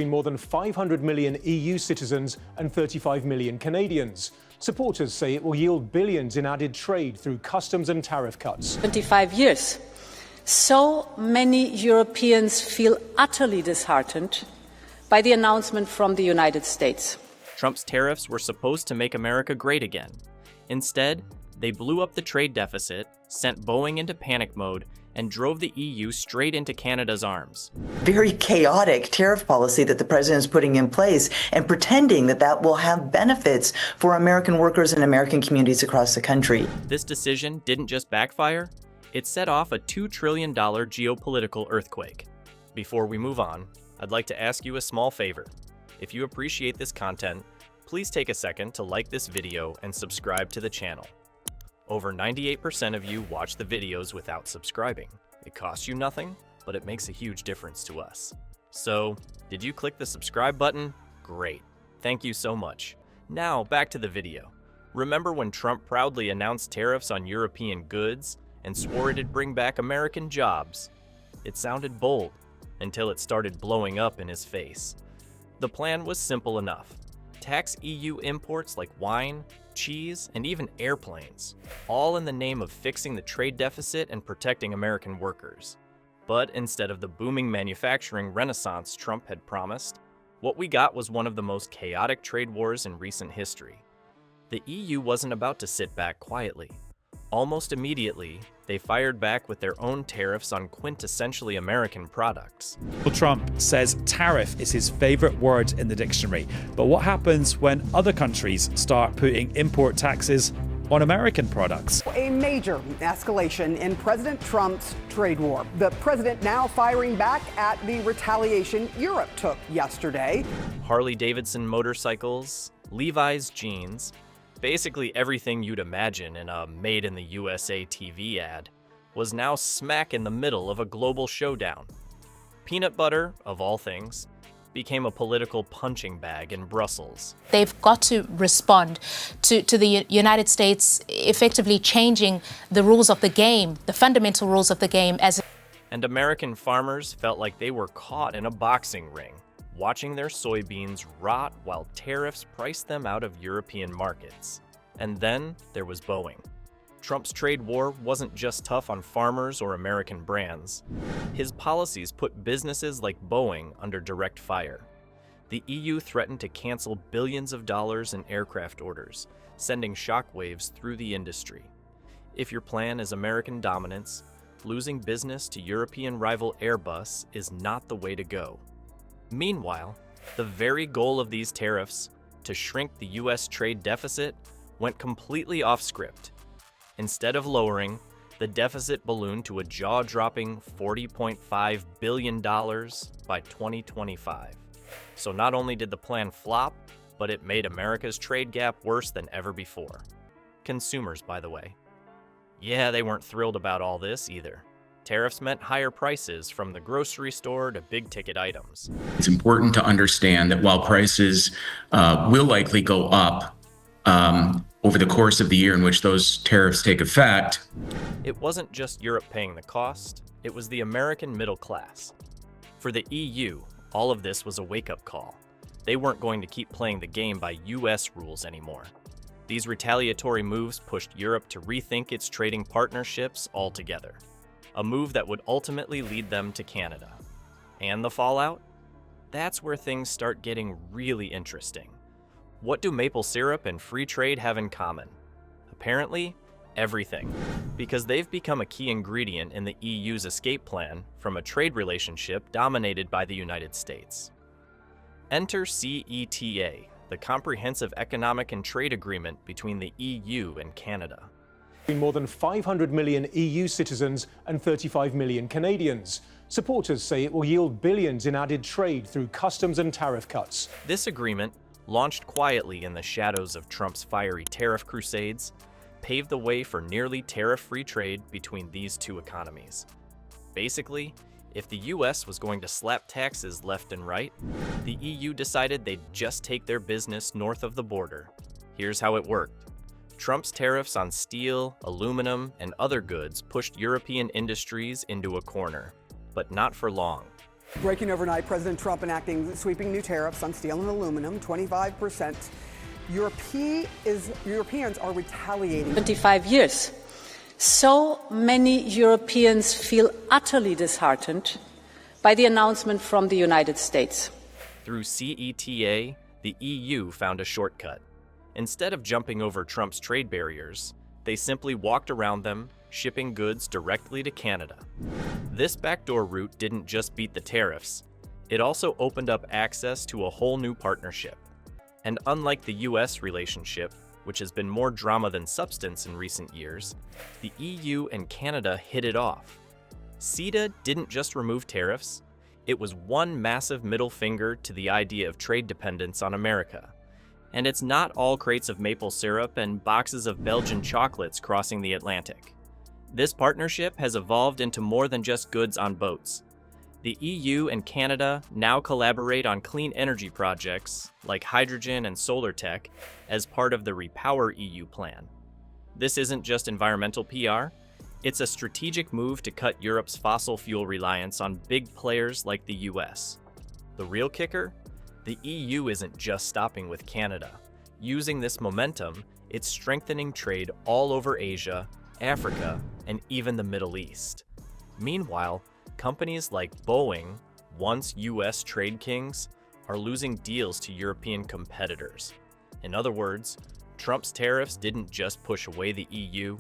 between more than 500 million EU citizens and 35 million Canadians. Supporters say it will yield billions in added trade through customs and tariff cuts. 25 years. So many Europeans feel utterly disheartened by the announcement from the United States. Trump's tariffs were supposed to make America great again. Instead, they blew up the trade deficit, sent Boeing into panic mode, and drove the EU straight into Canada's arms. Very chaotic tariff policy that the president is putting in place and pretending that that will have benefits for American workers and American communities across the country. This decision didn't just backfire, it set off a $2 trillion geopolitical earthquake. Before we move on, I'd like to ask you a small favor. If you appreciate this content, please take a second to like this video and subscribe to the channel. Over 98% of you watch the videos without subscribing. It costs you nothing, but it makes a huge difference to us. So, did you click the subscribe button? Great. Thank you so much. Now, back to the video. Remember when Trump proudly announced tariffs on European goods and swore it'd bring back American jobs? It sounded bold, until it started blowing up in his face. The plan was simple enough. Tax EU imports like wine, cheese, and even airplanes, all in the name of fixing the trade deficit and protecting American workers. But instead of the booming manufacturing renaissance Trump had promised, what we got was one of the most chaotic trade wars in recent history. The EU wasn't about to sit back quietly. Almost immediately, they fired back with their own tariffs on quintessentially American products. Well, Trump says tariff is his favorite word in the dictionary. But what happens when other countries start putting import taxes on American products? A major escalation in President Trump's trade war. The president now firing back at the retaliation Europe took yesterday. Harley-Davidson motorcycles, Levi's jeans, basically everything you'd imagine in a Made in the USA TV ad, was now smack in the middle of a global showdown. Peanut butter, of all things, became a political punching bag in Brussels. They've got to respond to the United States effectively changing the rules of the game, the fundamental rules of the game. And American farmers felt like they were caught in a boxing ring, watching their soybeans rot while tariffs priced them out of European markets. And then there was Boeing. Trump's trade war wasn't just tough on farmers or American brands. His policies put businesses like Boeing under direct fire. The EU threatened to cancel billions of dollars in aircraft orders, sending shockwaves through the industry. If your plan is American dominance, losing business to European rival Airbus is not the way to go. Meanwhile, the very goal of these tariffs, to shrink the US trade deficit, went completely off script. Instead of lowering, the deficit ballooned to a jaw-dropping $40.5 billion by 2025. So not only did the plan flop, but it made America's trade gap worse than ever before. Consumers, by the way. Yeah, they weren't thrilled about all this either. Tariffs meant higher prices from the grocery store to big-ticket items. It's important to understand that while prices will likely go up over the course of the year in which those tariffs take effect, it wasn't just Europe paying the cost, it was the American middle class. For the EU, all of this was a wake-up call. They weren't going to keep playing the game by US rules anymore. These retaliatory moves pushed Europe to rethink its trading partnerships altogether. A move that would ultimately lead them to Canada. And the fallout? That's where things start getting really interesting. What do maple syrup and free trade have in common? Apparently, everything. Because they've become a key ingredient in the EU's escape plan from a trade relationship dominated by the United States. Enter CETA, the Comprehensive Economic and Trade Agreement between the EU and Canada. More than 500 million EU citizens and 35 million Canadians. Supporters say it will yield billions in added trade through customs and tariff cuts. This agreement, launched quietly in the shadows of Trump's fiery tariff crusades, paved the way for nearly tariff-free trade between these two economies. Basically, if the US was going to slap taxes left and right, the EU decided they'd just take their business north of the border. Here's how it worked. Trump's tariffs on steel, aluminum, and other goods pushed European industries into a corner, but not for long. Breaking overnight, President Trump enacting sweeping new tariffs on steel and aluminum, 25%. Europeans are retaliating. 25 years. So many Europeans feel utterly disheartened by the announcement from the United States. Through CETA, the EU found a shortcut. Instead of jumping over Trump's trade barriers, they simply walked around them, shipping goods directly to Canada. This backdoor route didn't just beat the tariffs, it also opened up access to a whole new partnership. And unlike the US relationship, which has been more drama than substance in recent years, the EU and Canada hit it off. CETA didn't just remove tariffs, it was one massive middle finger to the idea of trade dependence on America. And it's not all crates of maple syrup and boxes of Belgian chocolates crossing the Atlantic. This partnership has evolved into more than just goods on boats. The EU and Canada now collaborate on clean energy projects, like hydrogen and solar tech, as part of the Repower EU plan. This isn't just environmental PR, it's a strategic move to cut Europe's fossil fuel reliance on big players like the US. The real kicker? The EU isn't just stopping with Canada. Using this momentum, it's strengthening trade all over Asia, Africa, and even the Middle East. Meanwhile, companies like Boeing, once US trade kings, are losing deals to European competitors. In other words, Trump's tariffs didn't just push away the EU,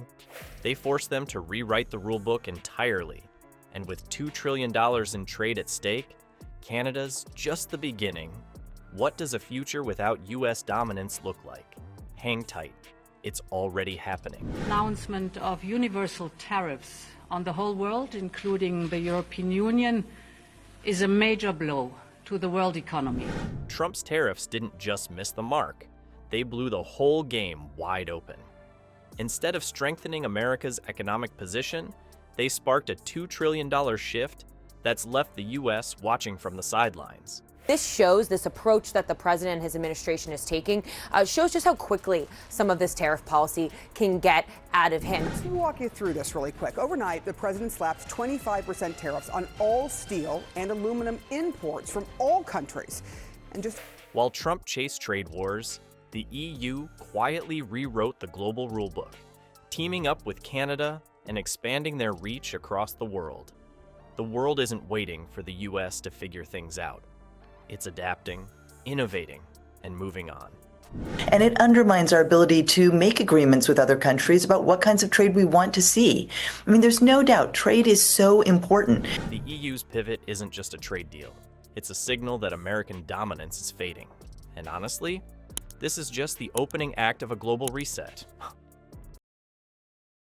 they forced them to rewrite the rulebook entirely. And with $2 trillion in trade at stake, Canada's just the beginning. What does a future without US dominance look like? Hang tight. It's already happening. Announcement of universal tariffs on the whole world, including the European Union, is a major blow to the world economy. Trump's tariffs didn't just miss the mark, they blew the whole game wide open. Instead of strengthening America's economic position, they sparked a $2 trillion shift that's left the US watching from the sidelines. This shows, this approach that the president and his administration is taking, shows just how quickly some of this tariff policy can get out of hand. Let's walk you through this really quick. Overnight, the president slapped 25% tariffs on all steel and aluminum imports from all countries. And just while Trump chased trade wars, the EU quietly rewrote the global rulebook, teaming up with Canada and expanding their reach across the world. The world isn't waiting for the US to figure things out. It's adapting, innovating, and moving on. And it undermines our ability to make agreements with other countries about what kinds of trade we want to see. I mean, there's no doubt trade is so important. The EU's pivot isn't just a trade deal. It's a signal that American dominance is fading. And honestly, this is just the opening act of a global reset.